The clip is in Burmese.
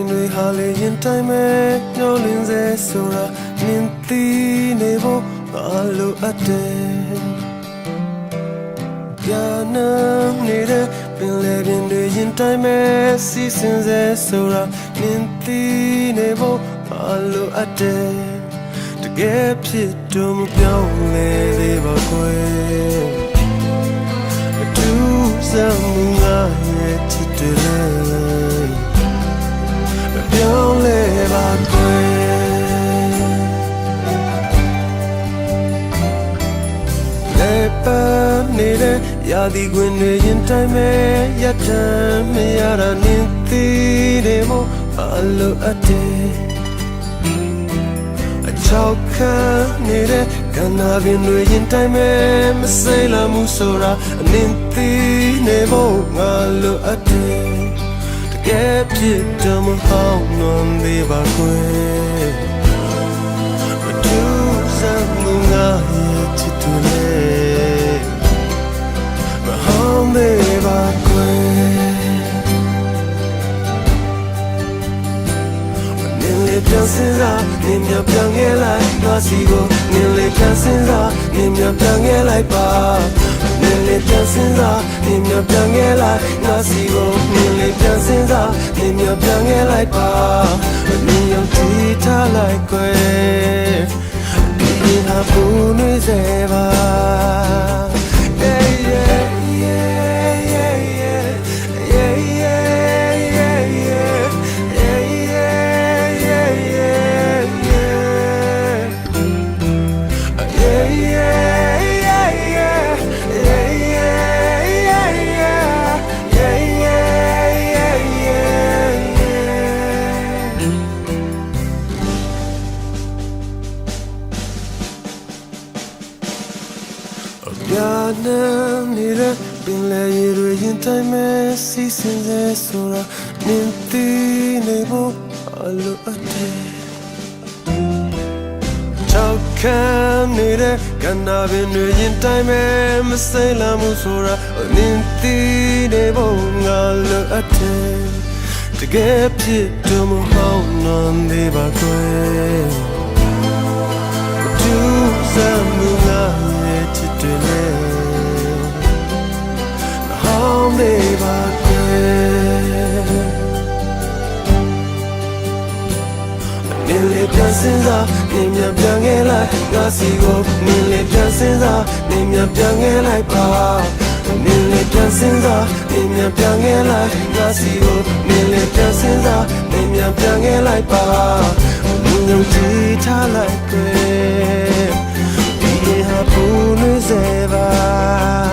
တွေဟာလေရင်တိုင်းမဲ့ညှို့လင်းစေဆိုတာနင်သိနေဖို့ငါလိုအပ်တယ်ပြာနာနေတဲ့ပင်လေပင်တွေရင်တိုင်းမဲ့စီးစင်စေဆိုတာနင်သိနေဖို့ငါလိုအပ်တယ်တကယ်ဖြစ်တော့မပြောင်းလဲသေးပါခွေအထူးစမ်းငါရဲ့ချစ်တယ်ပြောင်းလဲပါခွေလေပန်းနေတဲ့ရာသီခွင်တွေရင်တိုင်းမဲ့ရတမ်းမရတာနင်သိတယ်မို့အလိုအပ်တယ်အချောက်ခံနေတဲ့ကနာပင်တွေရင်တိုင်းမဲ့မစိမ့်လာမှုဆိုတာနင်သိနေမို့ငါလိုအပ်တယ်တကယ်ဖြစ်တော့မဟောင်းnonသေးပါခွေမတူစမ်းမှုငါရဲ့ချစ်သူလေးမဟောင်းသေးပါခွေနင်လေးပြန်စင်စားနင်မြပြန်ခဲ့လိုက်ငါစီကိုနင်လေးပြန်စင်စားနင်မြပြန်ခဲ့လိုက်ပါနင်လေးပြန်စင်စားနင်မြပြန်ခဲ့လိုက်ငါစီကိုနင်လေးပြန်စင်စားနင်မြပြန်ခဲ့လိုက်ပါနင်ရောက်ကြည့်ထားလိုက်ကွယ်ဒီဟာပူနေစေပါ ပြာနာနေတဲ့ပင်လေရေတွေရင်တိုင်းမဲ့စီးစင်စေဆိုတာနင်သိနေဖို့အလိုအပ်တယ်ချောက်ခံနေတဲ့ကနာပင်တွေရင်တိုင်းမဲ့မစိမ့်လာမှုဆိုတာနင်သိနေဖို့ငါလိုအပ်တယ်တကယ်ဖြစ်တော့မဟောင်းnonသေးပါခွေသူစမ်းမှုငါရဲ့ချစ်တယ်လေးပါခွေနင်လေးပြန်စင်စားနင်မြပြန်ခဲ့လိုက်ငါစီကိုနင်လေးပြန်စင်စားနင်မြပြန်ခဲ့လိုက်ပါနင်လေးပြန်စင်စားနင်မြပြန်ခဲ့လိုက်ငါစီကိုနင်လေးပြန်စင်စားနင်မြပြန်ခဲ့လိုက်ပါနင်ယုံကြည်ထားလိုက်ခွေဒီဟာပူနေစေပါ